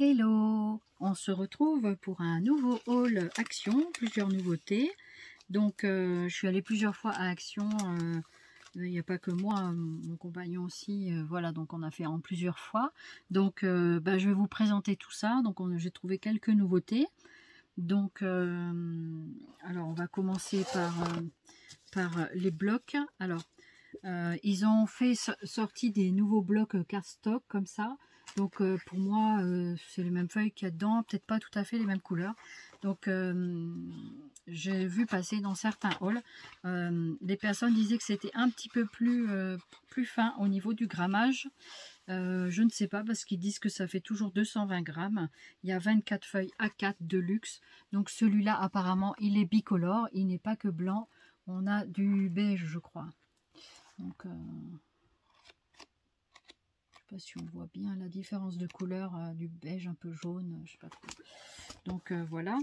Hello, on se retrouve pour un nouveau haul Action, plusieurs nouveautés. Donc je suis allée plusieurs fois à Action, il n'y a pas que moi, mon compagnon aussi, voilà, donc on a fait en plusieurs fois. Donc je vais vous présenter tout ça. Donc j'ai trouvé quelques nouveautés. Donc alors on va commencer par les blocs. Alors ils ont fait sorti des nouveaux blocs cardstock comme ça. Donc pour moi c'est les mêmes feuilles qu'il y a dedans, peut-être pas tout à fait les mêmes couleurs. Donc j'ai vu passer dans certains hauls, les personnes disaient que c'était un petit peu plus fin au niveau du grammage. Je ne sais pas parce qu'ils disent que ça fait toujours 220 grammes. Il y a 24 feuilles A4 de luxe. Donc celui-là apparemment il est bicolore, il n'est pas que blanc. On a du beige je crois. Donc je sais pas si on voit bien la différence de couleur du beige un peu jaune, je sais pas trop. Donc voilà.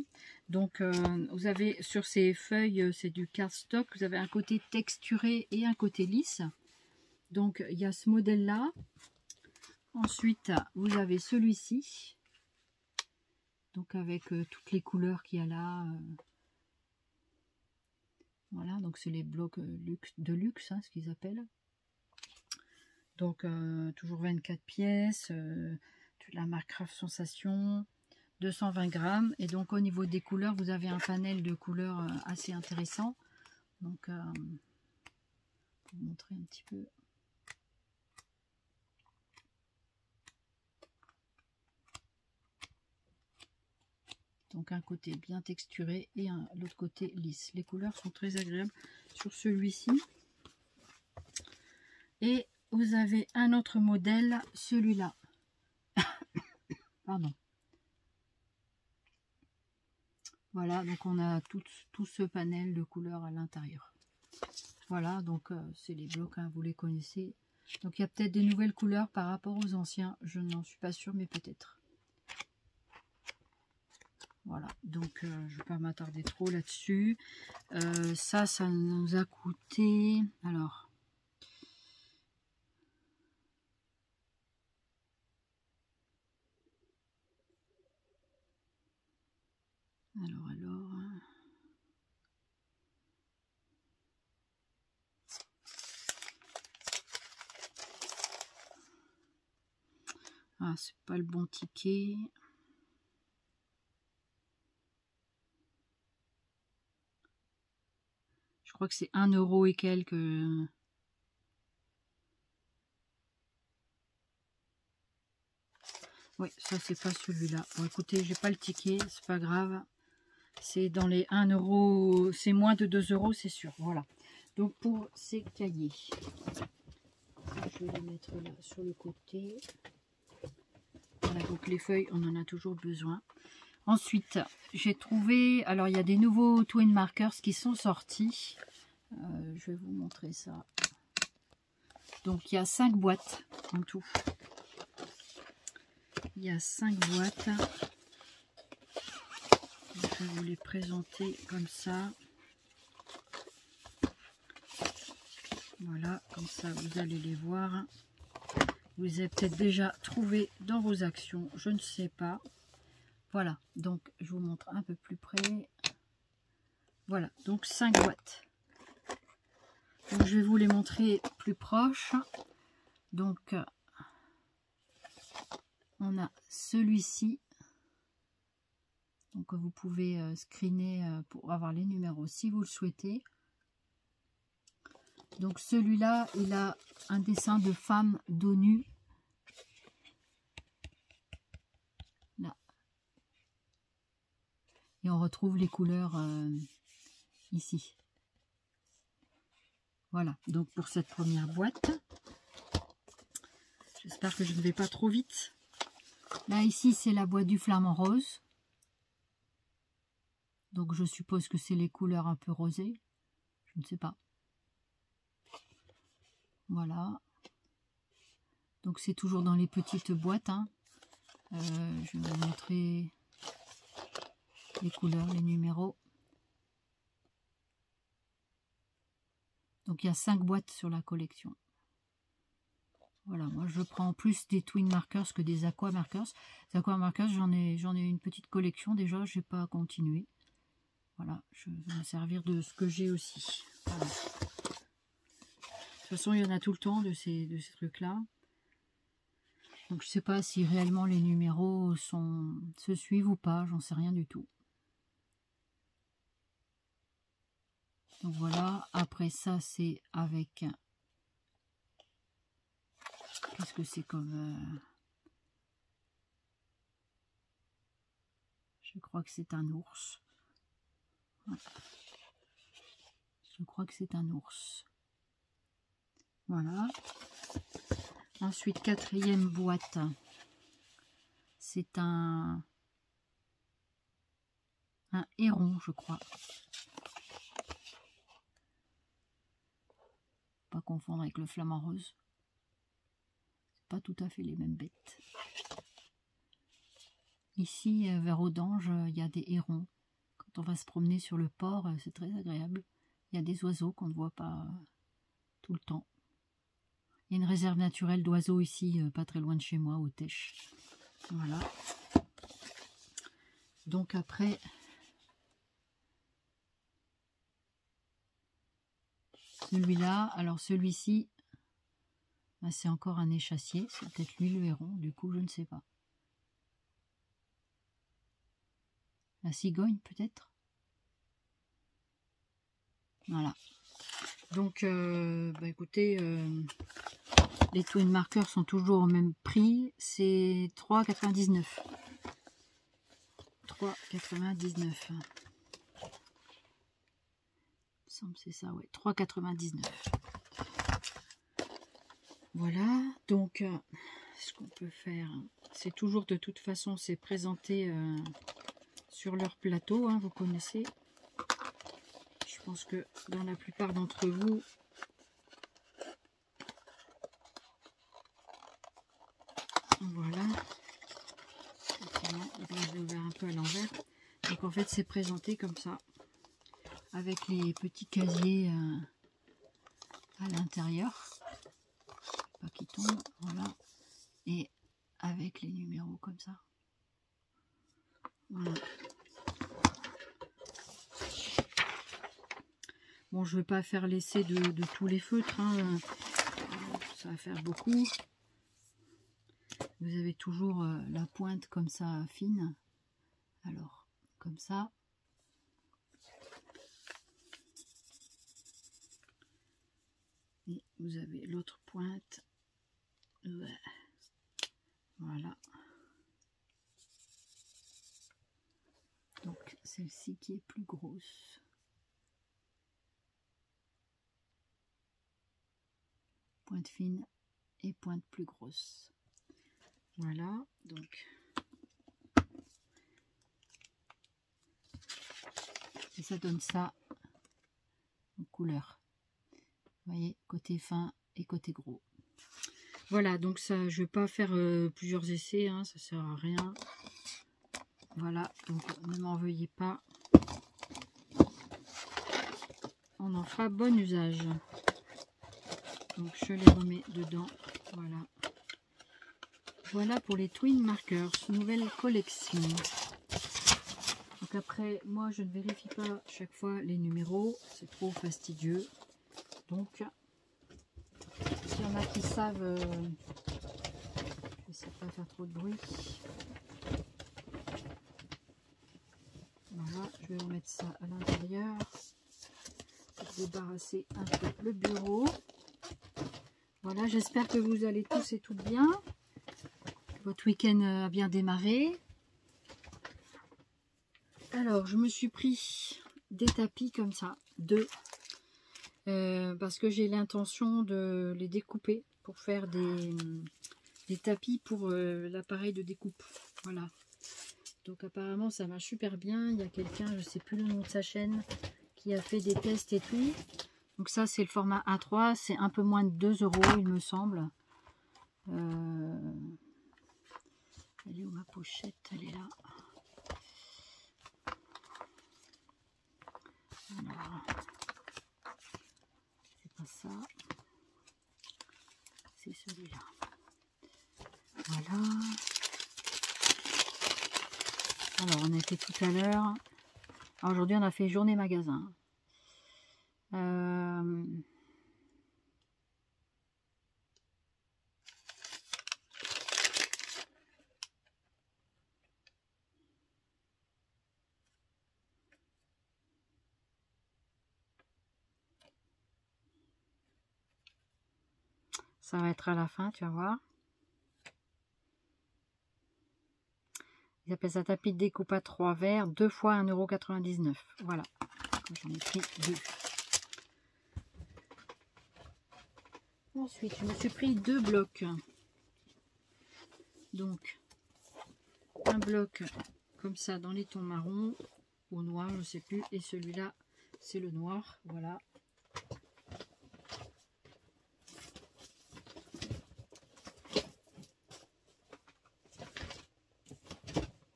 Donc vous avez sur ces feuilles, c'est du cardstock, vous avez un côté texturé et un côté lisse. Donc il y a ce modèle là. Ensuite vous avez celui-ci. Donc avec toutes les couleurs qu'il y a là. Voilà, donc c'est les blocs de luxe, hein, ce qu'ils appellent. Donc toujours 24 pièces, de la marque Craft Sensation, 220 grammes. Et donc au niveau des couleurs, vous avez un panel de couleurs assez intéressant. Donc je vais vous montrer un petit peu. Donc un côté bien texturé et l'autre côté lisse. Les couleurs sont très agréables sur celui-ci. Et vous avez un autre modèle, celui-là. Pardon. Voilà, donc on a tout ce panel de couleurs à l'intérieur. Voilà, donc c'est les blocs, hein, vous les connaissez. Donc il y a peut-être des nouvelles couleurs par rapport aux anciens, je n'en suis pas sûre, mais peut-être. Voilà, donc je ne vais pas m'attarder trop là-dessus. Ça nous a coûté... Alors... Ah, c'est pas le bon ticket. Je crois que c'est 1 € et quelques. Oui, ça c'est pas celui-là. Bon écoutez, j'ai pas le ticket, c'est pas grave. C'est dans les 1 €, c'est moins de 2 €, c'est sûr. Voilà. Donc pour ces cahiers, je vais les mettre là sur le côté. Voilà, donc les feuilles, on en a toujours besoin. Ensuite, j'ai trouvé, alors il y a des nouveaux twin markers qui sont sortis. Je vais vous montrer ça. Donc il y a 5 boîtes en tout. Il y a 5 boîtes. Je vais vous les présenter comme ça. Voilà, comme ça vous allez les voir. Vous les avez peut-être déjà trouvés dans vos actions, je ne sais pas. Voilà, donc je vous montre un peu plus près. Voilà, donc 5 boîtes. Donc je vais vous les montrer plus proche. Donc on a celui-ci. Donc vous pouvez screener pour avoir les numéros si vous le souhaitez. Donc celui-là, il a un dessin de femme dos nu. Là. Et on retrouve les couleurs ici. Voilà, donc pour cette première boîte. J'espère que je ne vais pas trop vite. Là, ici, c'est la boîte du flamant rose. Donc je suppose que c'est les couleurs un peu rosées. Je ne sais pas. Voilà. Donc c'est toujours dans les petites boîtes. Hein. Je vais vous montrer les couleurs, les numéros. Donc il y a 5 boîtes sur la collection. Voilà, moi je prends plus des Twin Markers que des Aqua Markers. Les Aqua Markers, j'en ai une petite collection déjà, je n'ai pas continué. Voilà, je vais me servir de ce que j'ai aussi. Voilà. De toute façon, il y en a tout le temps de ces trucs-là. Donc je ne sais pas si réellement les numéros se suivent ou pas, j'en sais rien du tout. Donc voilà, après ça c'est avec... Qu'est-ce que c'est comme... Je crois que c'est un ours. Ouais. Je crois que c'est un ours. Voilà. Ensuite, quatrième boîte. C'est un héron, je crois. Pas confondre avec le flamant rose. C'est pas tout à fait les mêmes bêtes. Ici, vers Audange, il y a des hérons. Quand on va se promener sur le port, c'est très agréable. Il y a des oiseaux qu'on ne voit pas tout le temps. Il y a une réserve naturelle d'oiseaux ici, pas très loin de chez moi, au Tèche. Voilà. Donc après, celui-là, alors celui-ci, ben c'est encore un échassier. C'est peut-être lui le héron, du coup je ne sais pas. La cigogne peut-être. Voilà. Donc, bah écoutez, les Twin Markers sont toujours au même prix. C'est 3,99 €. 3,99 €. Il me semble c'est ça, ouais. 3,99 €. Voilà. Donc, ce qu'on peut faire, c'est toujours de toute façon, c'est présenté sur leur plateau, hein, vous connaissez. Je pense que dans la plupart d'entre vous, voilà. Je vais ouvrir un peu à l'envers. Donc en fait, c'est présenté comme ça, avec les petits casiers à l'intérieur, pas qui tombent, voilà, et avec les numéros comme ça. Voilà. Bon, je ne vais pas faire l'essai de tous les feutres, hein. Ça va faire beaucoup. Vous avez toujours la pointe comme ça, fine. Alors, comme ça. Et vous avez l'autre pointe. Ouais. Voilà. Donc, celle-ci qui est plus grosse. Pointe fine et pointe plus grosse. Voilà, donc. Et ça donne ça en couleur. Vous voyez, côté fin et côté gros. Voilà, donc ça, je ne vais pas faire plusieurs essais, hein, ça sert à rien. Voilà, donc ne m'en veuillez pas. On en fera bon usage. Donc je les remets dedans. Voilà. Voilà pour les Twin Markers, nouvelle collection. Donc après, moi je ne vérifie pas chaque fois les numéros, c'est trop fastidieux. Donc, s'il y en a qui savent, je ne sais pas faire trop de bruit. Voilà, je vais remettre ça à l'intérieur. Débarrasser un peu le bureau. Voilà, j'espère que vous allez tous et toutes bien. Votre week-end a bien démarré. Alors, je me suis pris des tapis comme ça, deux. Parce que j'ai l'intention de les découper pour faire des tapis pour l'appareil de découpe. Voilà. Donc apparemment ça marche super bien. Il y a quelqu'un, je ne sais plus le nom de sa chaîne, qui a fait des tests et tout. Donc ça c'est le format A3, c'est un peu moins de 2 € il me semble. Elle est où ma pochette? Elle est là. Alors, c'est pas ça. C'est celui-là. Alors, on a été tout à l'heure. Aujourd'hui, on a fait journée magasin. Ça va être à la fin, tu vas voir. Ils appellent ça tapis de découpe à 3 verres, 2 fois 1,99 €. Voilà, j'en ai pris 2. Ensuite, je me suis pris 2 blocs. Donc, un bloc comme ça dans les tons marron ou noir, je ne sais plus. Et celui-là, c'est le noir. Voilà.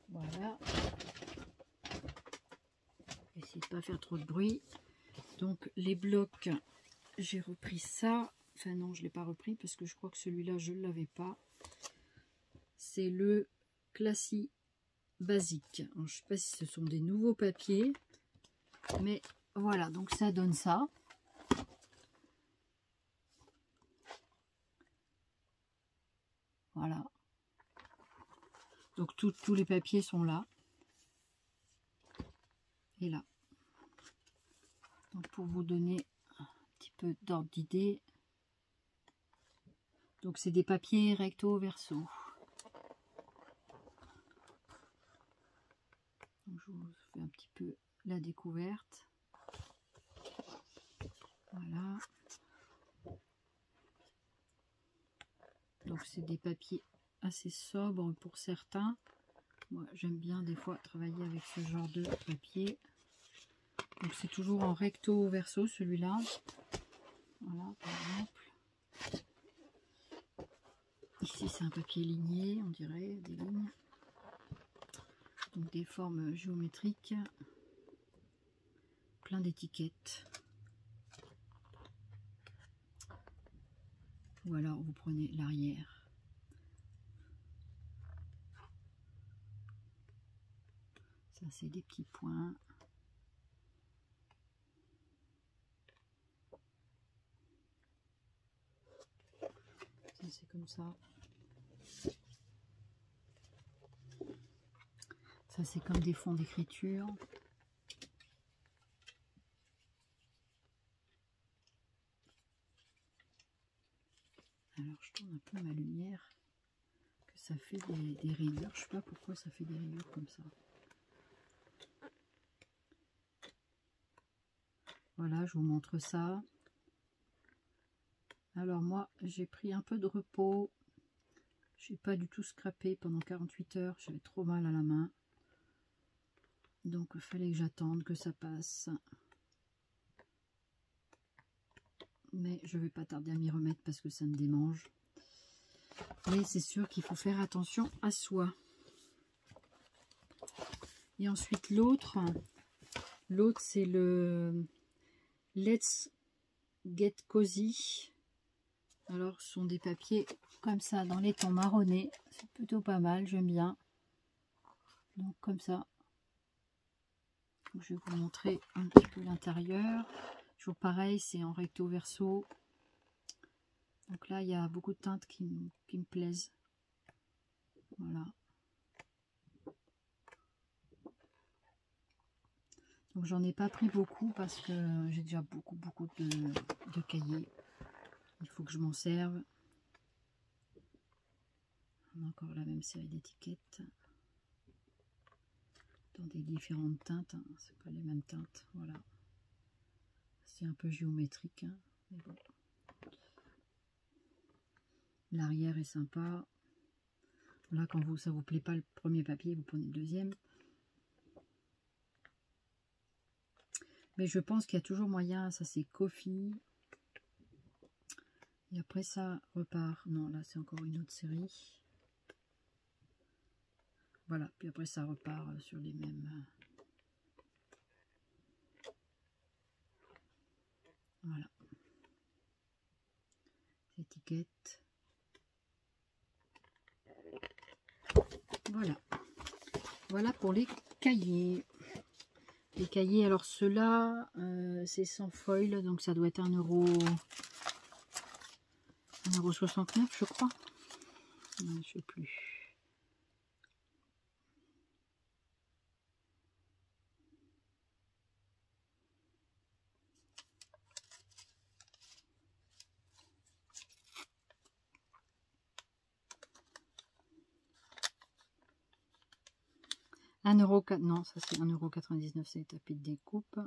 Voilà. Essayez de ne pas faire trop de bruit. Donc, les blocs, j'ai repris ça. Enfin non, je ne l'ai pas repris parce que je crois que celui-là, je ne l'avais pas. C'est le Classique Basique. Alors, je ne sais pas si ce sont des nouveaux papiers. Mais voilà, donc ça donne ça. Voilà. Donc tous les papiers sont là. Et là. Donc pour vous donner un petit peu d'ordre d'idée. Donc c'est des papiers recto verso. Donc, je vous fais un petit peu la découverte. Voilà. Donc c'est des papiers assez sobres pour certains. Moi j'aime bien des fois travailler avec ce genre de papier. Donc c'est toujours en recto verso celui-là. Voilà par exemple. Ici c'est un papier ligné, on dirait, des lignes. Donc des formes géométriques. Plein d'étiquettes. Ou alors vous prenez l'arrière. Ça c'est des petits points. Ça c'est comme ça. Ça c'est comme des fonds d'écriture. Alors je tourne un peu ma lumière. Que ça fait des rayures. Je sais pas pourquoi ça fait des rayures comme ça. Voilà, je vous montre ça. Alors moi, j'ai pris un peu de repos. Je n'ai pas du tout scrappé pendant 48 heures. J'avais trop mal à la main. Donc il fallait que j'attende que ça passe. Mais je ne vais pas tarder à m'y remettre parce que ça me démange. Mais c'est sûr qu'il faut faire attention à soi. Et ensuite l'autre c'est le Let's Get Cozy. Alors ce sont des papiers comme ça dans les tons marronnés. C'est plutôt pas mal, j'aime bien. Donc comme ça. Je vais vous montrer un petit peu l'intérieur. Toujours pareil, c'est en recto verso. Donc là, il y a beaucoup de teintes qui me plaisent. Voilà. Donc j'en ai pas pris beaucoup parce que j'ai déjà beaucoup de cahiers. Il faut que je m'en serve. On a encore la même série d'étiquettes. Dans des différentes teintes. Hein. C'est pas les mêmes teintes. Voilà. C'est un peu géométrique. Hein. Mais bon. L'arrière est sympa. Là, quand ça vous plaît pas le premier papier, vous prenez le deuxième. Mais je pense qu'il y a toujours moyen. Ça, c'est Coffee. Et après, ça repart. Non, là, c'est encore une autre série. Voilà. Puis après, ça repart sur les mêmes. Voilà. Étiquette. Voilà. Voilà pour les cahiers. Les cahiers, alors ceux-là, c'est sans foil, donc ça doit être 1,69 €, je crois. Je sais plus. Non, ça c'est 1,99 €, c'est les tapis de découpe.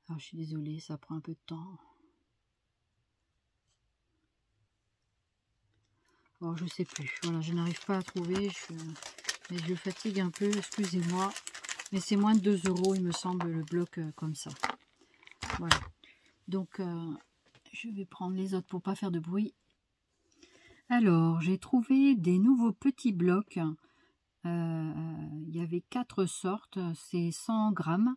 Alors je suis désolée, ça prend un peu de temps. Alors je sais plus, voilà, je n'arrive pas à trouver, mais je fatigue un peu, excusez-moi. Mais c'est moins de 2 €, il me semble, le bloc comme ça. Voilà, donc je vais prendre les autres pour pas faire de bruit. Alors, j'ai trouvé des nouveaux petits blocs. Il y avait 4 sortes, c'est 100 grammes.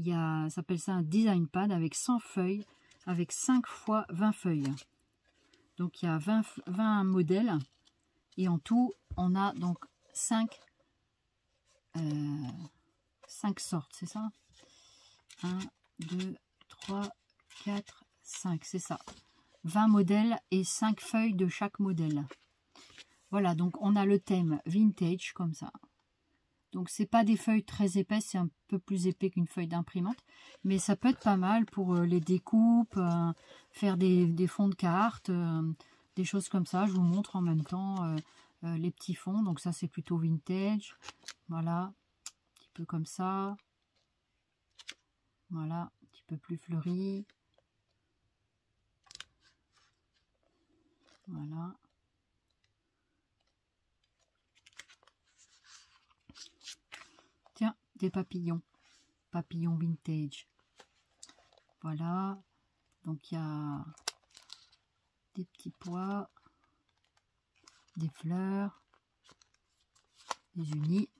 Ça s'appelle ça un design pad avec 100 feuilles, avec 5 fois 20 feuilles. Donc il y a 20 modèles. Et en tout, on a donc 5 sortes, c'est ça? 1, 2, 3, 4, 5, c'est ça. 20 modèles et 5 feuilles de chaque modèle. Voilà, donc on a le thème vintage comme ça. Donc c'est pas des feuilles très épaisses, c'est un peu plus épais qu'une feuille d'imprimante. Mais ça peut être pas mal pour les découpes, faire des fonds de cartes, des choses comme ça. Je vous montre en même temps les petits fonds. Donc ça c'est plutôt vintage. Voilà, un petit peu comme ça. Voilà, un petit peu plus fleuri. Voilà. Tiens, des papillons. Papillons vintage. Voilà. Donc il y a des petits pois, des fleurs, des unis.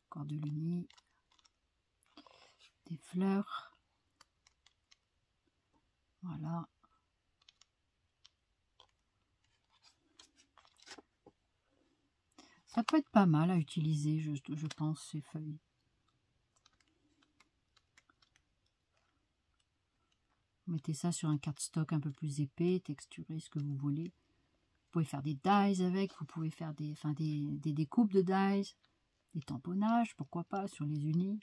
Encore de l'uni. Des fleurs. Voilà. Ça peut être pas mal à utiliser, je pense, ces feuilles. Vous mettez ça sur un cardstock un peu plus épais, texturé, ce que vous voulez. Vous pouvez faire des dies avec, vous pouvez faire des découpes de dies, des tamponnages, pourquoi pas, sur les unis.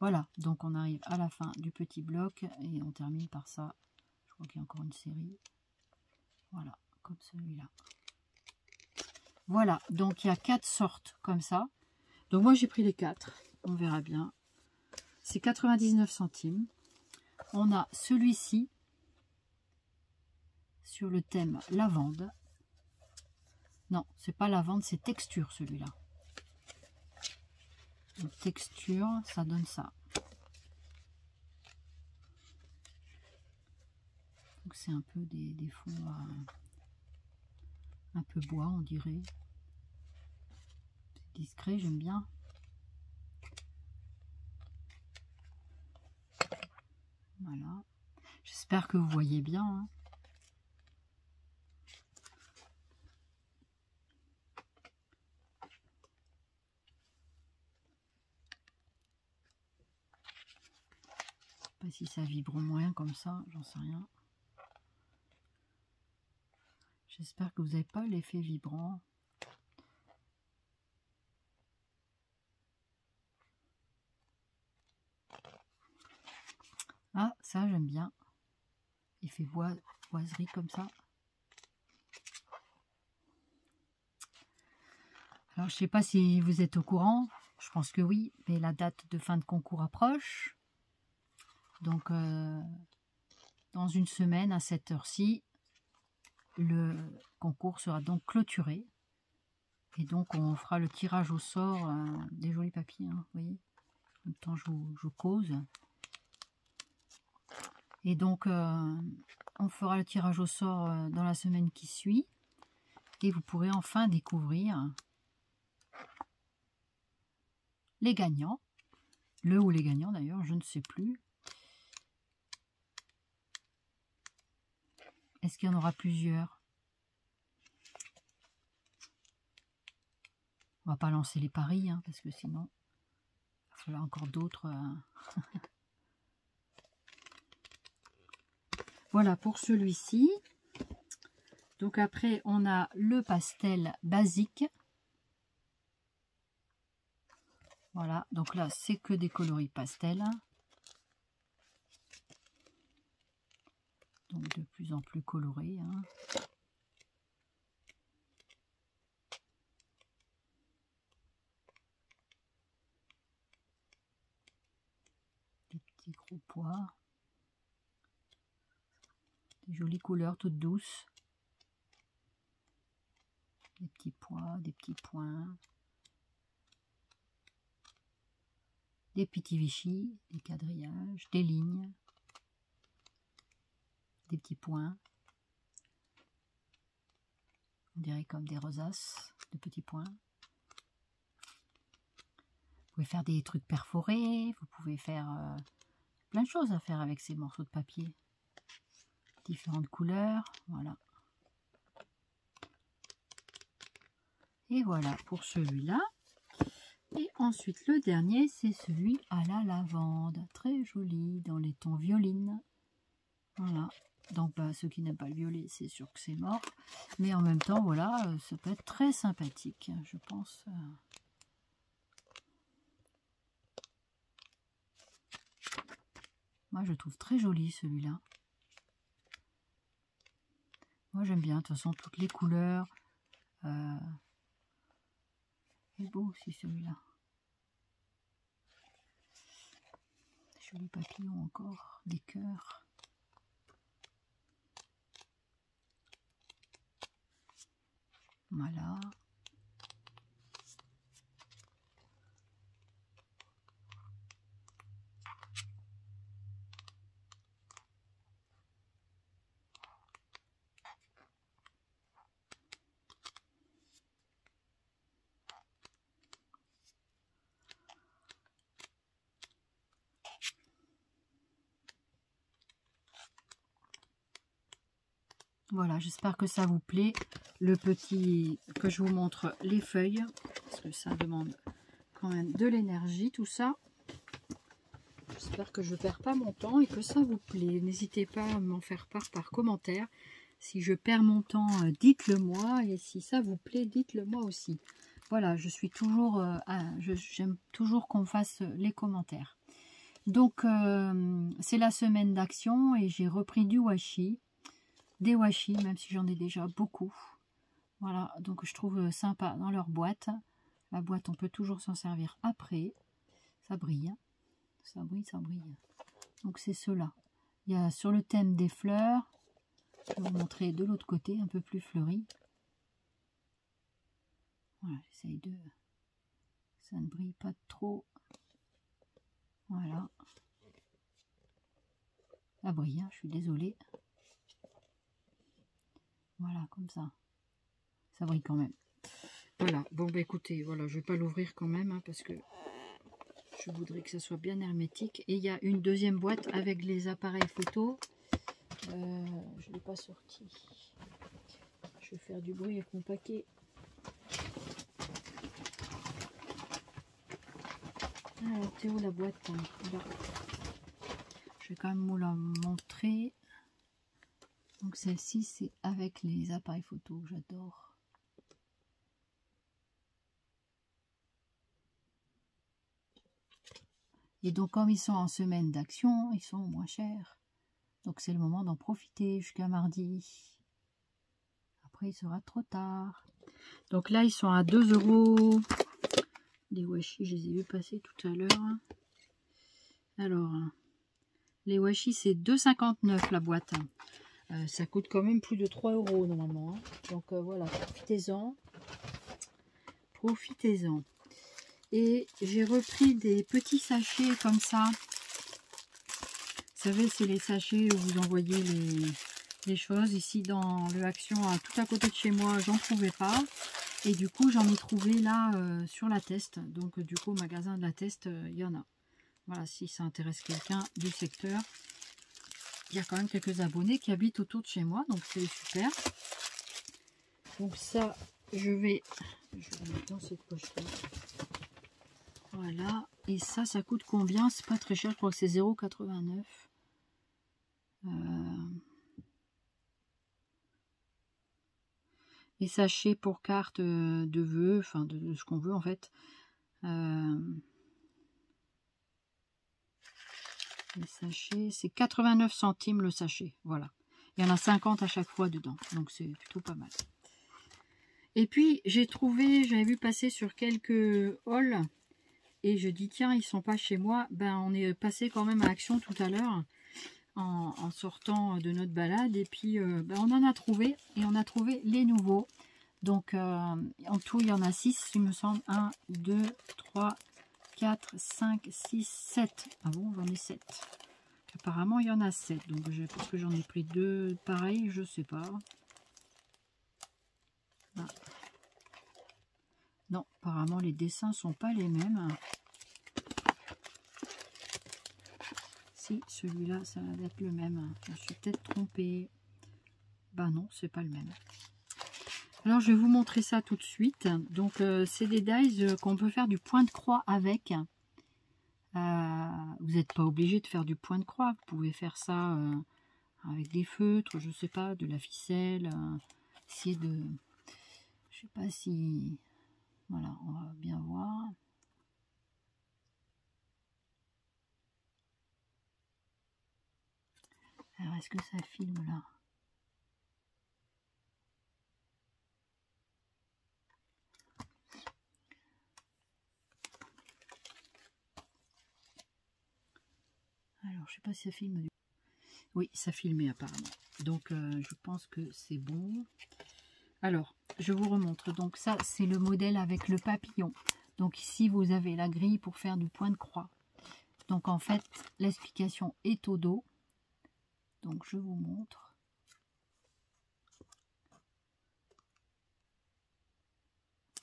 Voilà, donc on arrive à la fin du petit bloc et on termine par ça. Je crois qu'il y a encore une série. Voilà, comme celui-là. Voilà, donc il y a 4 sortes comme ça. Donc moi j'ai pris les 4, on verra bien. C'est 99 centimes. On a celui-ci sur le thème lavande. Non, c'est pas lavande, c'est texture celui-là. Texture, ça donne ça. Donc c'est un peu des fonds un peu bois, on dirait. C'est discret, j'aime bien. Voilà. J'espère que vous voyez bien. Hein. Je sais pas si ça vibre moins comme ça, j'en sais rien. J'espère que vous n'avez pas l'effet vibrant. Ah, ça j'aime bien. Effet boiserie comme ça. Alors je sais pas si vous êtes au courant, je pense que oui, mais la date de fin de concours approche. Donc dans une semaine à cette heure-ci, le concours sera donc clôturé. Et donc on fera le tirage au sort des jolis papiers, hein, vous voyez. En même temps je vous cause. Et donc, on fera le tirage au sort dans la semaine qui suit. Et vous pourrez enfin découvrir les gagnants. Le ou les gagnants d'ailleurs, je ne sais plus. Est-ce qu'il y en aura plusieurs? On va pas lancer les paris, hein, parce que sinon, il va falloir encore d'autres. Voilà pour celui-ci. Donc après, on a le pastel basique. Voilà, donc là, c'est que des coloris pastel. Donc de plus en plus colorés. Hein. Des petits gros pois. Des jolies couleurs toutes douces. Des petits pois, des petits points. Des petits Vichy, des quadrillages, des lignes. Des petits points. On dirait comme des rosaces de petits points. Vous pouvez faire des trucs perforés. Vous pouvez faire plein de choses à faire avec ces morceaux de papier. Différentes couleurs. Voilà. Et voilà pour celui-là. Et ensuite, le dernier, c'est celui à la lavande. Très joli, dans les tons violines. Voilà. Donc, ceux qui n'aiment pas le violet, c'est sûr que c'est mort. Mais en même temps, voilà, ça peut être très sympathique, je pense. Moi, je trouve très joli celui-là. Moi, j'aime bien, de toute façon, toutes les couleurs. Il est beau aussi celui-là. Jolis papillons encore, des cœurs. Voilà. Voilà, j'espère que ça vous plaît. Le petit, que je vous montre les feuilles, parce que ça demande quand même de l'énergie, tout ça. J'espère que je ne perds pas mon temps et que ça vous plaît. N'hésitez pas à m'en faire part par commentaire. Si je perds mon temps, dites-le moi. Et si ça vous plaît, dites-le moi aussi. Voilà, je suis toujours, j'aime toujours qu'on fasse les commentaires. Donc, c'est la semaine d'action et j'ai repris du washi. Des washi, même si j'en ai déjà beaucoup. Voilà, donc je trouve sympa dans leur boîte. La boîte, on peut toujours s'en servir après. Ça brille. Ça brille, ça brille. Donc c'est ceux-là. Il y a sur le thème des fleurs. Je vais vous montrer de l'autre côté, un peu plus fleuri. Voilà, j'essaye de... Ça ne brille pas trop. Voilà. Ça brille, hein, je suis désolée. Voilà, comme ça. Ça brille quand même. Voilà, bon bah écoutez, voilà, je vais pas l'ouvrir quand même, hein, parce que je voudrais que ça soit bien hermétique. Et il y a une deuxième boîte avec les appareils photo. Je ne l'ai pas sorti. Je vais faire du bruit avec mon paquet. Alors, t'es où la boîte, hein? Là. Je vais quand même vous la montrer. Donc celle-ci, c'est avec les appareils photo, j'adore. Et donc comme ils sont en semaine d'action, ils sont moins chers. Donc c'est le moment d'en profiter jusqu'à mardi. Après il sera trop tard. Donc là ils sont à 2 €. Les washi, je les ai vus passer tout à l'heure. Alors, les washi c'est 2,59 la boîte. Ça coûte quand même plus de 3 € normalement. Hein. Donc voilà, profitez-en. Profitez-en. Et j'ai repris des petits sachets comme ça. savez, c'est les sachets où vous envoyez les choses. Ici, dans le Action, tout à côté de chez moi, j'en trouvais pas. Et du coup, j'en ai trouvé là sur la Teste. Donc, du coup, au magasin de la Teste, il y en a. Voilà, si ça intéresse quelqu'un du secteur. Il y a quand même quelques abonnés qui habitent autour de chez moi. Donc, c'est super. Donc, ça, je vais mettre dans cette poche-là. Voilà. Et ça coûte combien? C'est pas très cher. Je crois que c'est 0,89. Les sachets pour carte de vœux, enfin de ce qu'on veut en fait. Les sachets, c'est 89 centimes le sachet, voilà. Il y en a 50 à chaque fois dedans, donc c'est plutôt pas mal. Et puis j'ai trouvé, j'avais vu passer sur quelques hauls, et je dis tiens, ils sont pas chez moi. Ben on est passé quand même à Action tout à l'heure, en sortant de notre balade, et puis ben, on en a trouvé, et on a trouvé les nouveaux. Donc en tout il y en a 6 il me semble, 1, 2, 3, 4, 5, 6, 7. Ah bon, j'en ai 7. Apparemment, il y en a 7. Donc, parce que j'en ai pris 2 pareils, je sais pas. Ah. Non, apparemment, les dessins sont pas les mêmes. Si, celui-là, ça va être le même. Je me suis peut-être trompée. Bah non, c'est pas le même. Alors, je vais vous montrer ça tout de suite. Donc, c'est des dies qu'on peut faire du point de croix avec. Vous n'êtes pas obligé de faire du point de croix. Vous pouvez faire ça avec des feutres, je sais pas, de la ficelle. Essayer de... Je sais pas si... Voilà, on va bien voir. Alors, est-ce que ça filme là? Alors, je sais pas si ça filme. Oui, ça filmait apparemment. Donc, je pense que c'est bon. Alors, je vous remontre. Donc, ça, c'est le modèle avec le papillon. Donc, ici, vous avez la grille pour faire du point de croix. Donc, en fait, l'explication est au dos. Donc, je vous montre.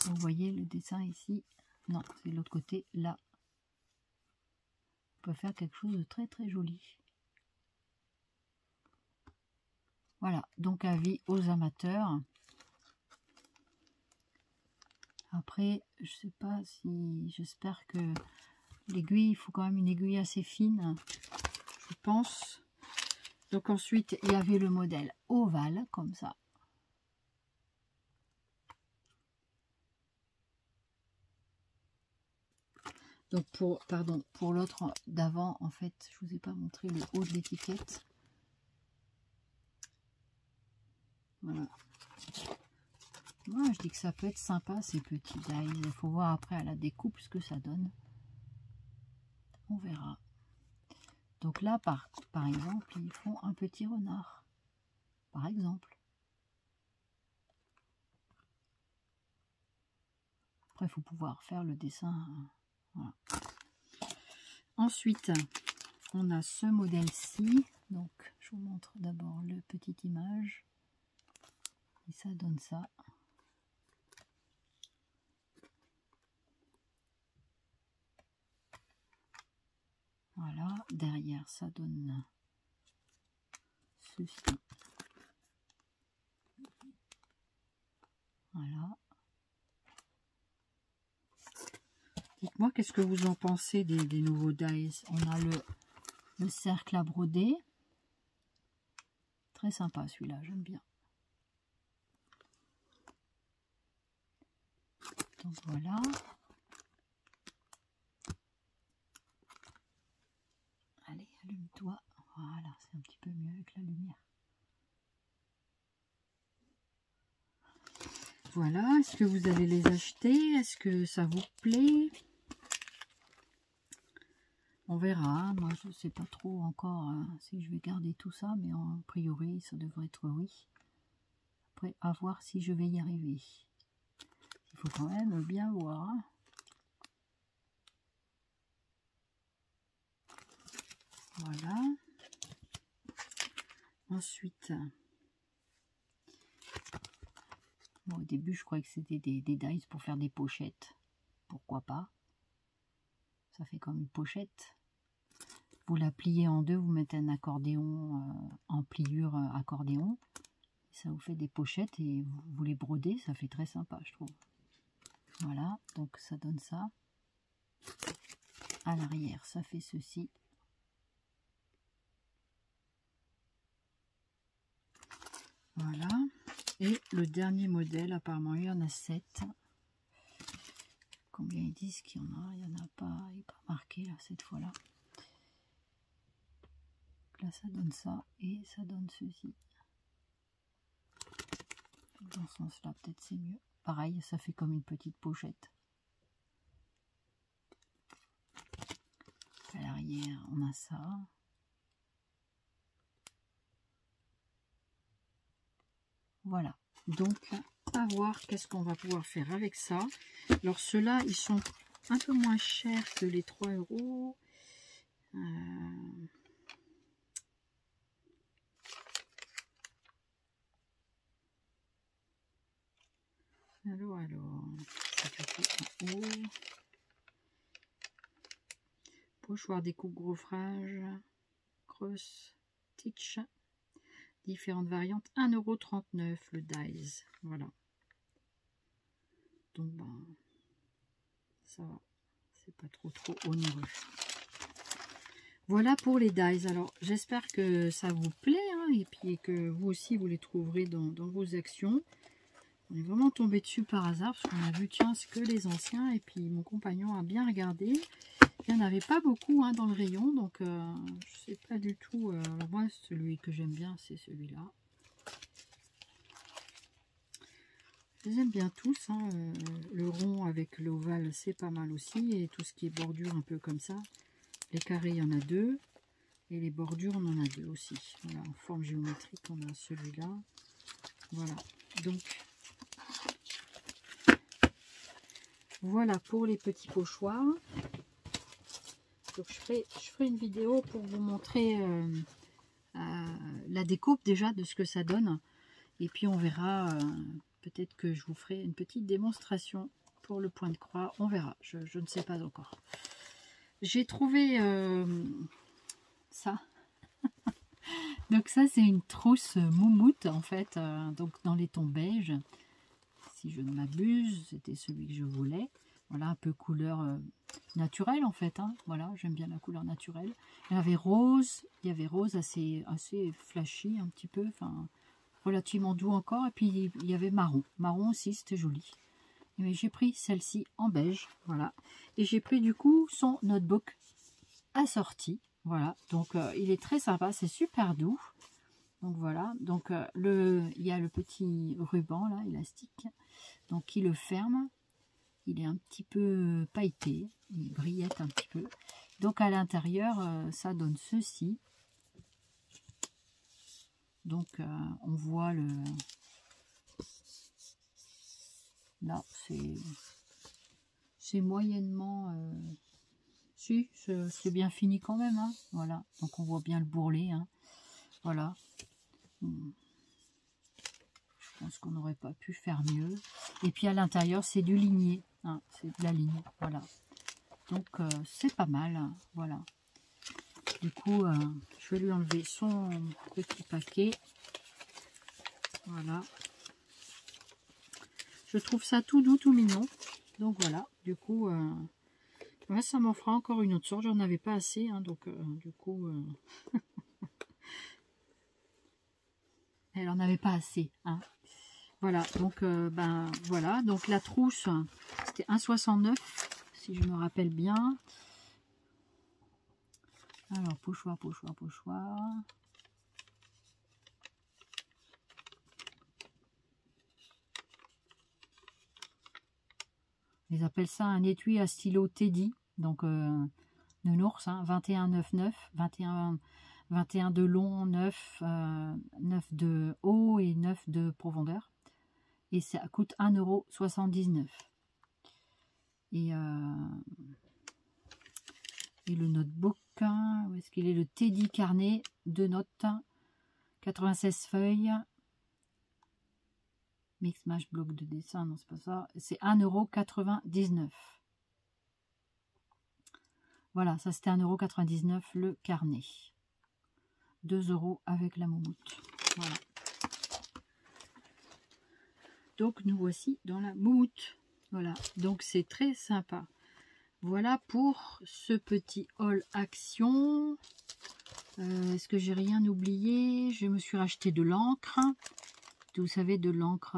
Vous voyez le dessin ici? Non, c'est de l'autre côté, là. On peut faire quelque chose de très très joli. Voilà, donc avis aux amateurs. Après, je sais pas si... J'espère que l'aiguille, il faut quand même une aiguille assez fine, je pense. Donc ensuite, il y avait le modèle ovale, comme ça. Donc pour l'autre d'avant, en fait, je vous ai pas montré le haut de l'étiquette. Voilà. Moi, je dis que ça peut être sympa ces petits dies. Il faut voir après à la découpe ce que ça donne. On verra. Donc là, par exemple, ils font un petit renard. Par exemple. Après, il faut pouvoir faire le dessin. Voilà. Ensuite, on a ce modèle-ci. Donc, je vous montre d'abord la petite image. Et ça donne ça. Voilà. Derrière, ça donne ceci. Voilà. Dites-moi, qu'est-ce que vous en pensez des nouveaux dies? On a le cercle à broder. Très sympa celui-là, j'aime bien. Donc voilà. Allez, allume-toi. Voilà, c'est un petit peu mieux avec la lumière. Voilà, est-ce que vous allez les acheter? Est-ce que ça vous plaît? On verra. Moi, je ne sais pas trop encore si je vais garder tout ça, mais a priori, ça devrait être oui. Après, à voir si je vais y arriver. Il faut quand même bien voir. Voilà. Ensuite, bon, au début, je croyais que c'était des dies pour faire des pochettes. Pourquoi pas? Ça fait comme une pochette. Vous la pliez en deux, vous mettez un accordéon en pliure accordéon. Ça vous fait des pochettes et vous les brodez, ça fait très sympa, je trouve. Voilà, donc ça donne ça. À l'arrière, ça fait ceci. Voilà. Et le dernier modèle, apparemment, il y en a 7. Combien ils disent qu'il y en a? Il n'y en a pas, il n'est pas marqué là, cette fois-là. Là, ça donne ça et ça donne ceci. Dans ce sens-là, peut-être c'est mieux. Pareil, ça fait comme une petite pochette. À l'arrière, on a ça. Voilà. Donc, à voir qu'est-ce qu'on va pouvoir faire avec ça. Alors, ceux-là, ils sont un peu moins chers que les 3 €. Alors, ça fait en haut. Pochoir découpe gaufrage, cross stitch, différentes variantes, 1,39 € le dies. Voilà. Donc, ben, ça va. C'est pas trop onéreux. Voilà pour les dies. Alors, j'espère que ça vous plaît, hein, et puis que vous aussi, vous les trouverez dans vos actions. On est vraiment tombé dessus par hasard, parce qu'on a vu, tiens, c'est que les anciens, et puis mon compagnon a bien regardé. Il n'y en avait pas beaucoup hein, dans le rayon, donc je ne sais pas du tout. Alors moi, celui que j'aime bien, c'est celui-là. Je les aime bien tous. Hein, le rond avec l'ovale, c'est pas mal aussi. Et tout ce qui est bordure un peu comme ça. Les carrés, il y en a 2. Et les bordures, on en a 2 aussi. Voilà, en forme géométrique, on a celui-là. Voilà, donc voilà pour les petits pochoirs. Donc je ferai une vidéo pour vous montrer la découpe déjà de ce que ça donne. Et puis on verra, peut-être que je vous ferai une petite démonstration pour le point de croix. On verra, je ne sais pas encore. J'ai trouvé ça. Donc ça c'est une trousse moumoute en fait, donc dans les tons beige. Si je ne m'abuse, c'était celui que je voulais. Voilà, un peu couleur naturelle en fait. Hein. Voilà, j'aime bien la couleur naturelle. Il y avait rose assez flashy un petit peu, enfin relativement doux encore. Et puis il y avait marron. Marron aussi, c'était joli. Mais j'ai pris celle-ci en beige, voilà. Et j'ai pris du coup son notebook assorti. Voilà, donc il est très sympa, c'est super doux. Donc voilà, donc il y a le petit ruban là, élastique, donc qui le ferme. Il est un petit peu pailleté, il brillette un petit peu. Donc à l'intérieur, ça donne ceci. Donc on voit le... Là, c'est moyennement... si, c'est bien fini quand même. Hein. Voilà, donc on voit bien le bourrelet. Hein. Voilà. Je pense qu'on n'aurait pas pu faire mieux. Et puis à l'intérieur, c'est du ligné. Hein, c'est de la ligne. Voilà. Donc c'est pas mal. Hein, voilà. Du coup, je vais lui enlever son petit paquet. Voilà. Je trouve ça tout doux, tout mignon. Donc voilà. Du coup, ouais, ça m'en fera encore une autre sorte. J'en avais pas assez. Hein, donc du coup... elle en avait pas assez. Hein. Voilà, donc ben voilà, donc la trousse, c'était 1,69 si je me rappelle bien. Alors, pochoir. Ils appellent ça un étui à stylo Teddy, donc nounours, hein, 21,99, 21 de long, 9 de haut et 9 de profondeur. Et ça coûte 1,79 €. Et le notebook, où est-ce qu'il est? Le Teddy carnet de notes 96 feuilles. Mix match bloc de dessin, non c'est pas ça. C'est 1,99 €. Voilà, ça c'était 1,99 € le carnet. 2 € avec la moumoute. Voilà. Donc nous voici dans la moumoute. Voilà, donc c'est très sympa. Voilà pour ce petit haul action. Est-ce que j'ai rien oublié? Je me suis racheté de l'encre. Vous savez, de l'encre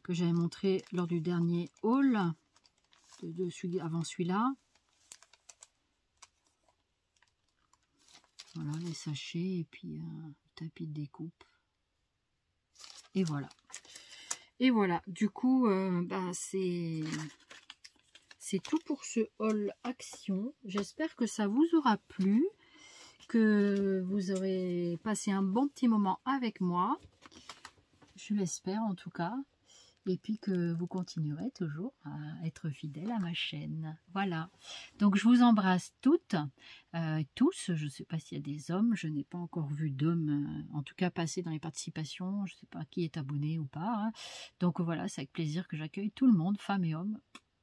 que j'avais montré lors du dernier haul, avant celui-là. Voilà, les sachets et puis un tapis de découpe. Et voilà. Et voilà, du coup, c'est tout pour ce haul action. J'espère que ça vous aura plu, que vous aurez passé un bon petit moment avec moi. Je l'espère en tout cas. Et puis que vous continuerez toujours à être fidèle à ma chaîne. Voilà. Donc je vous embrasse toutes, tous. Je ne sais pas s'il y a des hommes. Je n'ai pas encore vu d'hommes, en tout cas passer dans les participations. Je ne sais pas qui est abonné ou pas. Hein. Donc voilà, c'est avec plaisir que j'accueille tout le monde, femmes et hommes.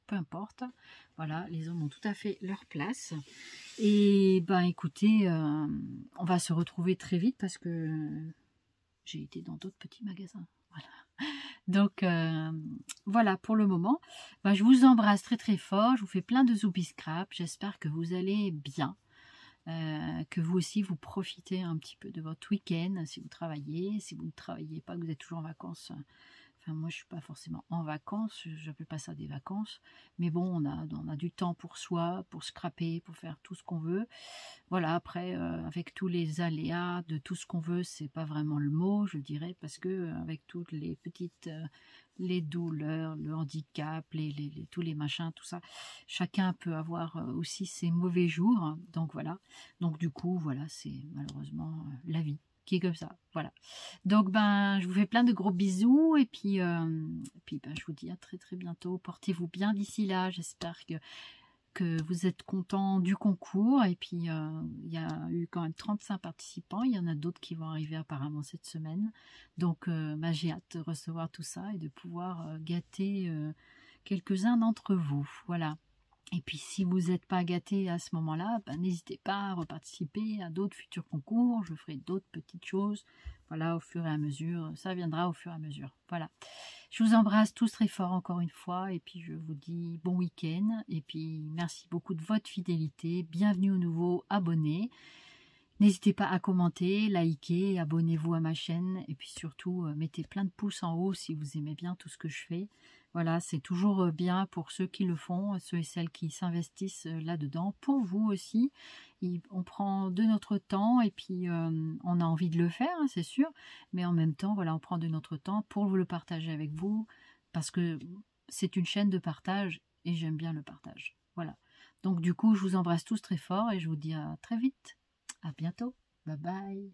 Peu importe. Voilà, les hommes ont tout à fait leur place. Et ben écoutez, on va se retrouver très vite parce que j'ai été dans d'autres petits magasins. Voilà. Donc voilà pour le moment. Ben, je vous embrasse très très fort. Je vous fais plein de zoupi scrap. J'espère que vous allez bien. Que vous aussi vous profitez un petit peu de votre week-end si vous travaillez. Si vous ne travaillez pas, que vous êtes toujours en vacances. Enfin, moi, je ne suis pas forcément en vacances, je n'appelle pas ça des vacances. Mais bon, on a du temps pour soi, pour scraper, pour faire tout ce qu'on veut. Voilà, après, avec tous les aléas de tout ce qu'on veut, c'est pas vraiment le mot, je dirais, parce que avec toutes les petites, les douleurs, le handicap, tous les machins, tout ça, chacun peut avoir aussi ses mauvais jours. Donc voilà, donc du coup, voilà, c'est malheureusement la vie qui est comme ça, voilà. Donc ben je vous fais plein de gros bisous et puis ben, je vous dis à très très bientôt. Portez-vous bien d'ici là. J'espère que vous êtes contents du concours. Et puis il y a eu quand même 35 participants. Il y en a d'autres qui vont arriver apparemment cette semaine. Donc ben, j'ai hâte de recevoir tout ça et de pouvoir gâter quelques-uns d'entre vous. Voilà. Et puis si vous n'êtes pas gâtés à ce moment-là, ben, n'hésitez pas à reparticiper à d'autres futurs concours. Je ferai d'autres petites choses. Voilà, au fur et à mesure. Ça viendra au fur et à mesure. Voilà. Je vous embrasse tous très fort encore une fois. Et puis je vous dis bon week-end. Et puis merci beaucoup de votre fidélité. Bienvenue aux nouveaux abonnés. N'hésitez pas à commenter, liker, abonnez-vous à ma chaîne. Et puis surtout, mettez plein de pouces en haut si vous aimez bien tout ce que je fais. Voilà, c'est toujours bien pour ceux qui le font, ceux et celles qui s'investissent là-dedans. Pour vous aussi, on prend de notre temps et puis on a envie de le faire, hein, c'est sûr. Mais en même temps, voilà, on prend de notre temps pour vous le partager avec vous parce que c'est une chaîne de partage et j'aime bien le partage. Voilà. Donc du coup, je vous embrasse tous très fort et je vous dis à très vite. À bientôt. Bye bye.